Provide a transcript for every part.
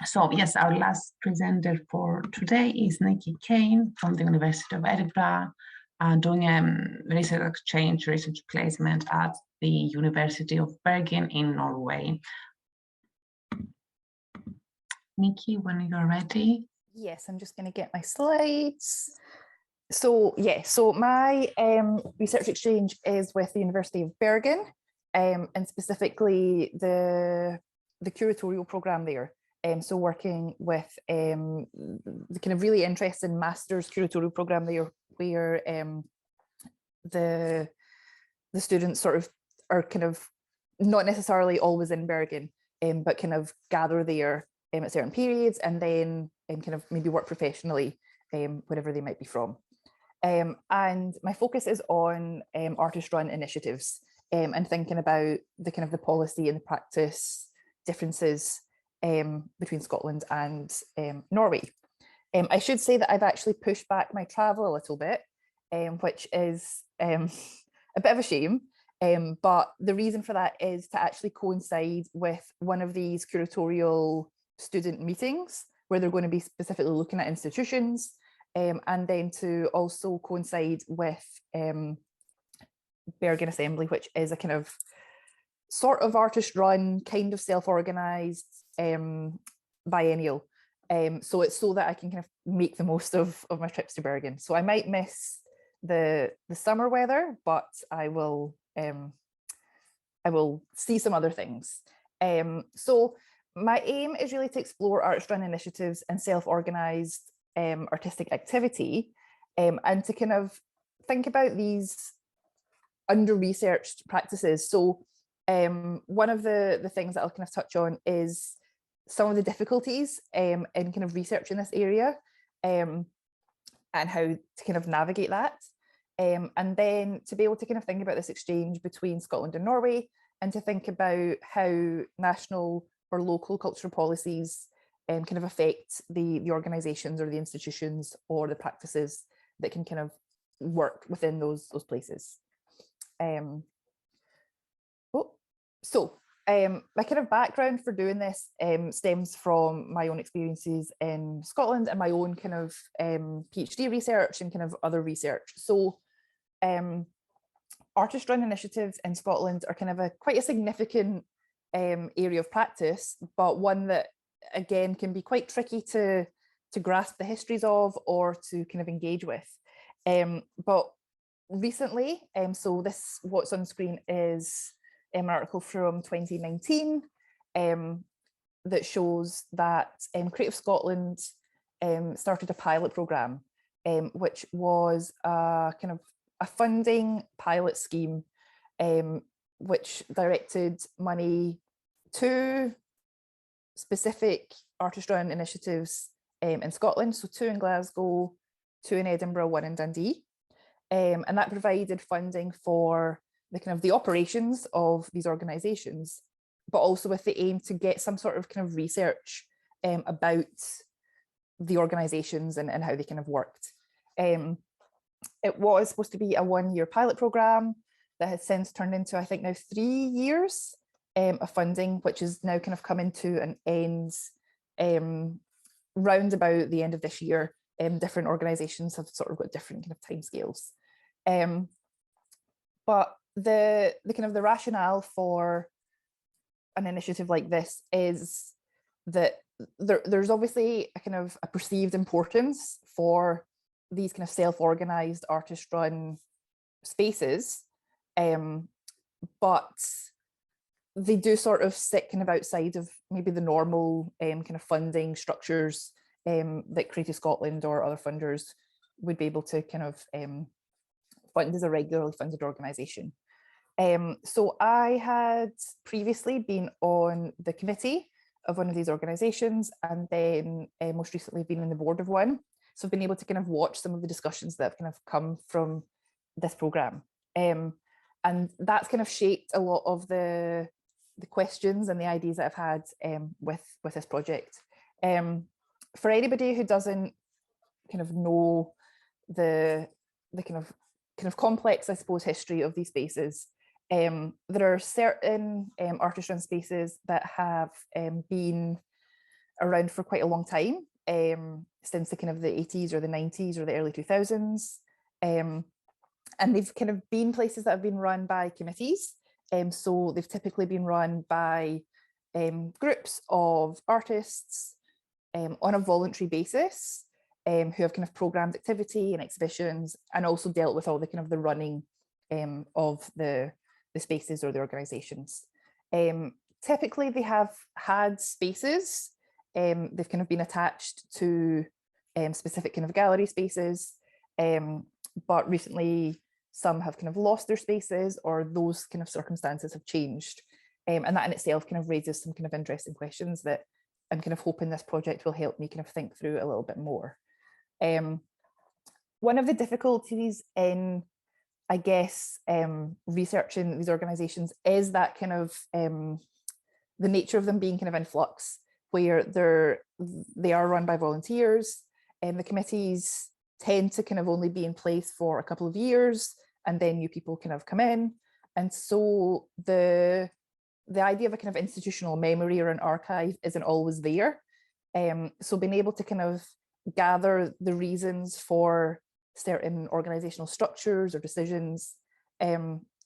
So yes, our last presenter for today is Nikki Kane from the University of Edinburgh, doing research exchange, research placement at the University of Bergen in Norway. Nikki, when you're ready. Yes, I'm just going to get my slides. So my research exchange is with the University of Bergen, and specifically the curatorial program there. So working with the kind of really interesting master's curatorial program there, where the students sort of are kind of not necessarily always in Bergen, but kind of gather there at certain periods, and then kind of maybe work professionally wherever they might be from. And my focus is on artist-run initiatives and thinking about the kind of the policy and the practice differences between Scotland and Norway. I should say that I've actually pushed back my travel a little bit, which is a bit of a shame. But the reason for that is to actually coincide with one of these curatorial student meetings where they're going to be specifically looking at institutions, and then to also coincide with Bergen Assembly, which is a kind of sort of artist-run, kind of self-organised biennial. So it's so that I can kind of make the most of my trips to Bergen. So I might miss the summer weather, but I will see some other things. So my aim is really to explore artist-run initiatives and self-organised artistic activity, and to kind of think about these under-researched practices. So one of the things that I'll kind of touch on is some of the difficulties in kind of research in this area, and how to kind of navigate that. And then to be able to kind of think about this exchange between Scotland and Norway, and to think about how national or local cultural policies kind of affect the organisations or the institutions or the practices that can kind of work within those places. My kind of background for doing this stems from my own experiences in Scotland and my own kind of PhD research and kind of other research. So artist-run initiatives in Scotland are kind of quite a significant area of practice, but one that again can be quite tricky to grasp the histories of or to kind of engage with. But recently, so this what's on screen is an article from 2019 that shows that Creative Scotland started a pilot programme, which was a kind of a funding pilot scheme, which directed money to specific artist-run initiatives in Scotland, so 2 in Glasgow, 2 in Edinburgh, 1 in Dundee. And that provided funding for the kind of the operations of these organisations, but also with the aim to get some sort of kind of research about the organisations and how they kind of worked. It was supposed to be a 1-year pilot programme that has since turned into, I think now 3 years of funding, which is now kind of coming to an end round about the end of this year. Different organisations have sort of got different kind of timescales. But the kind of the rationale for an initiative like this is that there's obviously a kind of a perceived importance for these kind of self-organised artist-run spaces, but they do sort of sit kind of outside of maybe the normal kind of funding structures that Creative Scotland or other funders would be able to kind of fund as a regularly funded organisation. So I had previously been on the committee of one of these organisations, and then most recently been on the board of one. So I've been able to kind of watch some of the discussions that have kind of come from this programme. And that's kind of shaped a lot of the questions and the ideas that I've had with this project. For anybody who doesn't kind of know the kind of complex, I suppose, history of these spaces, there are certain artist-run spaces that have been around for quite a long time, since the kind of the 80s or the 90s or the early 2000s. And they've kind of been places that have been run by committees. So they've typically been run by groups of artists on a voluntary basis, who have kind of programmed activity and exhibitions, and also dealt with all the kind of the running of the spaces or the organizations. Typically they have had spaces, they've kind of been attached to specific kind of gallery spaces, but recently some have kind of lost their spaces, or those kind of circumstances have changed. And that in itself kind of raises some kind of interesting questions that I'm kind of hoping this project will help me kind of think through a little bit more. One of the difficulties in, I guess, researching these organizations is that kind of the nature of them being kind of in flux, where they are run by volunteers, and the committees tend to kind of only be in place for a couple of years, and then new people kind of come in. And so the idea of a kind of institutional memory or an archive isn't always there. So being able to kind of gather the reasons for certain organizational structures or decisions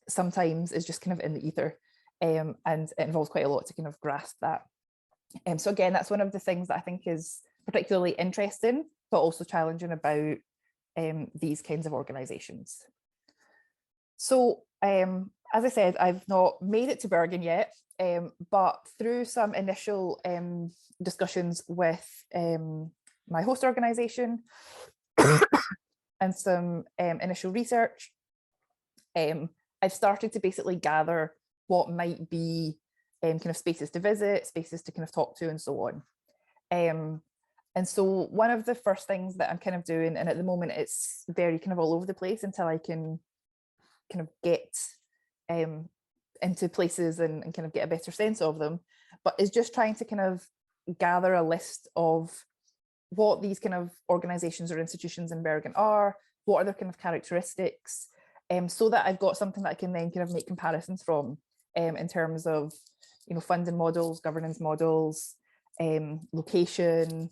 sometimes is just kind of in the ether, and it involves quite a lot to kind of grasp that. So again, that's one of the things that I think is particularly interesting, but also challenging about these kinds of organizations. So as I said, I've not made it to Bergen yet, but through some initial discussions with my host organization and some initial research, I've started to basically gather what might be kind of spaces to visit, spaces to kind of talk to, and so on. And so one of the first things that I'm kind of doing, and at the moment it's very kind of all over the place until I can kind of get into places and kind of get a better sense of them, but is just trying to kind of gather a list of what these kind of organizations or institutions in Bergen are, what are their kind of characteristics, so that I've got something that I can then kind of make comparisons from in terms of, you know, funding models, governance models, location,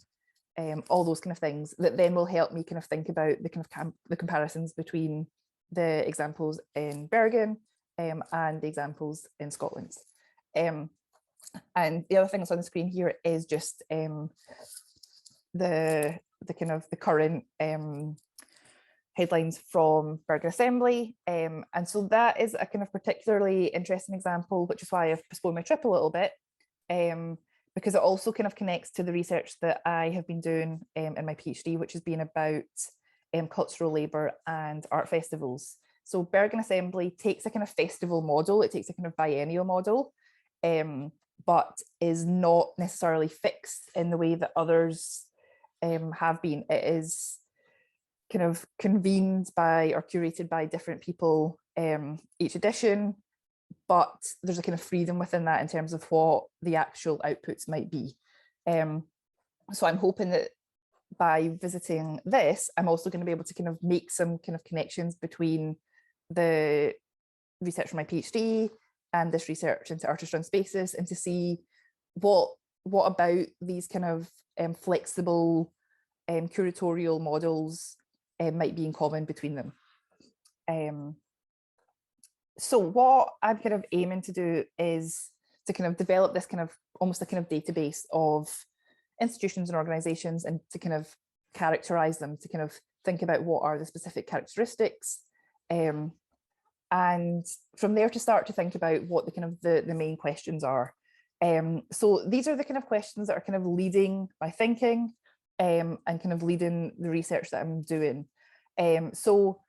all those kind of things that then will help me kind of think about the kind of the comparisons between the examples in Bergen and the examples in Scotland. And the other thing that's on the screen here is just the kind of the current headlines from Bergen Assembly. And so that is a kind of particularly interesting example, which is why I've postponed my trip a little bit, because it also kind of connects to the research that I have been doing in my PhD, which has been about cultural labour and art festivals. So Bergen Assembly takes a kind of festival model, it takes a kind of biennial model, but is not necessarily fixed in the way that others have been. It is kind of convened by or curated by different people each edition, but there's a kind of freedom within that in terms of what the actual outputs might be. So I'm hoping that by visiting this, I'm also going to be able to kind of make some kind of connections between the research for my PhD and this research into artist-run spaces, and to see what about these kind of flexible curatorial models might be in common between them. So what I'm kind of aiming to do is to kind of develop this kind of almost a kind of database of institutions and organizations, and to kind of characterize them, to kind of think about what are the specific characteristics, and from there to start to think about what the kind of the main questions are. So these are the kind of questions that are kind of leading my thinking and kind of leading the research that I'm doing. So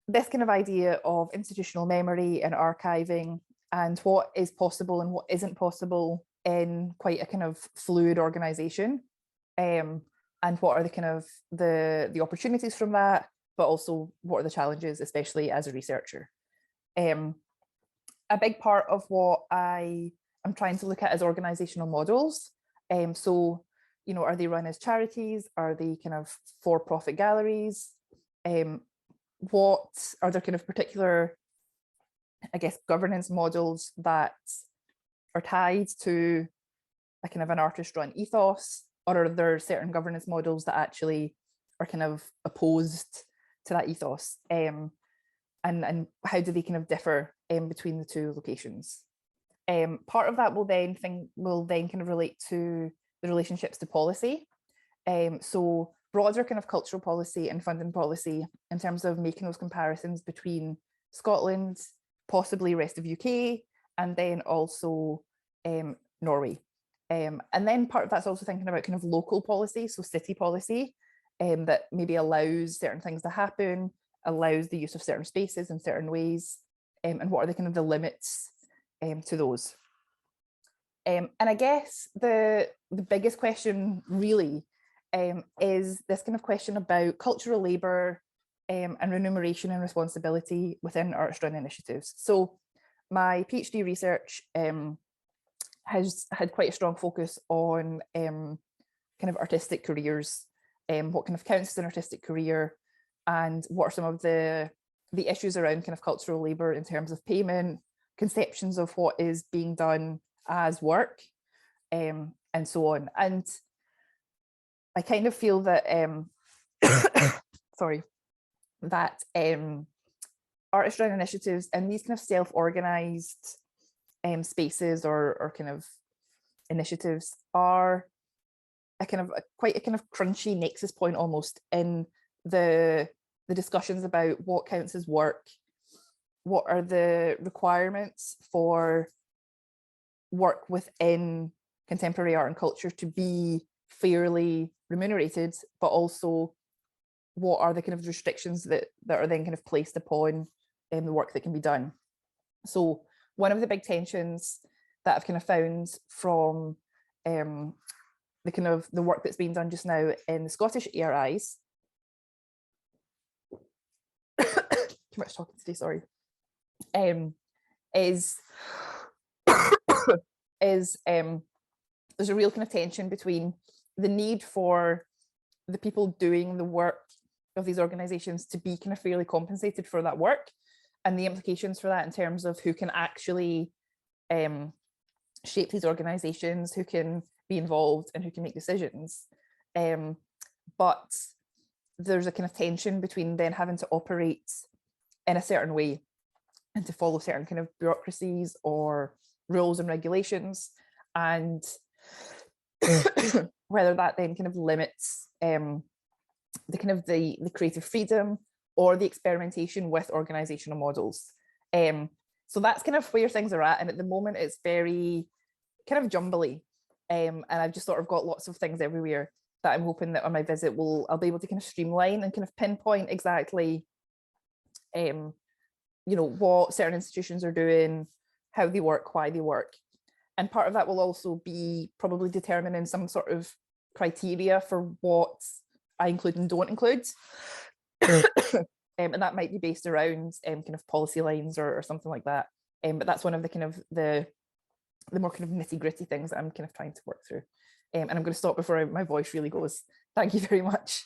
this kind of idea of institutional memory and archiving, and what is possible and what isn't possible in quite a kind of fluid organization, and what are the kind of the opportunities from that, but also what are the challenges, especially as a researcher. A big part of what I am trying to look at is organizational models. So, you know, are they run as charities? Are they kind of for-profit galleries? What are there kind of particular, I guess, governance models that are tied to a kind of an artist-run ethos, or are there certain governance models that actually are kind of opposed to that ethos? And how do they kind of differ between the two locations? Part of that will then kind of relate to the relationships to policy. So broader kind of cultural policy and funding policy in terms of making those comparisons between Scotland, possibly rest of UK, and then also Norway. And then part of that's also thinking about kind of local policy, so city policy, that maybe allows certain things to happen, allows the use of certain spaces in certain ways, and what are the kind of the limits to those. And I guess the biggest question really is this kind of question about cultural labour and remuneration and responsibility within artist-run initiatives. So my PhD research has had quite a strong focus on kind of artistic careers, what kind of counts as an artistic career, and what are some of the issues around kind of cultural labour in terms of payment, conceptions of what is being done as work, and so on. And I kind of feel that sorry, that artist-run initiatives and these kind of self-organized spaces or kind of initiatives are quite a kind of crunchy nexus point almost in the discussions about what counts as work, what are the requirements for work within contemporary art and culture to be fairly remunerated, but also what are the kind of restrictions that are then kind of placed upon the work that can be done. So one of the big tensions that I've kind of found from the kind of the work that's being done just now in the Scottish ARIs, too much talking today, sorry, is there's a real kind of tension between the need for the people doing the work of these organizations to be kind of fairly compensated for that work, and the implications for that in terms of who can actually shape these organizations, who can be involved and who can make decisions. But there's a kind of tension between then having to operate in a certain way and to follow certain kind of bureaucracies or rules and regulations, and whether that then kind of limits the kind of the creative freedom or the experimentation with organizational models. So that's kind of where things are at, and at the moment it's very kind of jumbly, and I've just sort of got lots of things everywhere that I'm hoping that on my visit I'll be able to kind of streamline and kind of pinpoint exactly you know, what certain institutions are doing, how they work, why they work. And part of that will also be probably determining some sort of criteria for what I include and don't include. And that might be based around kind of policy lines or something like that. But that's one of the kind of the more kind of nitty-gritty things that I'm kind of trying to work through. And I'm going to stop before my voice really goes. Thank you very much.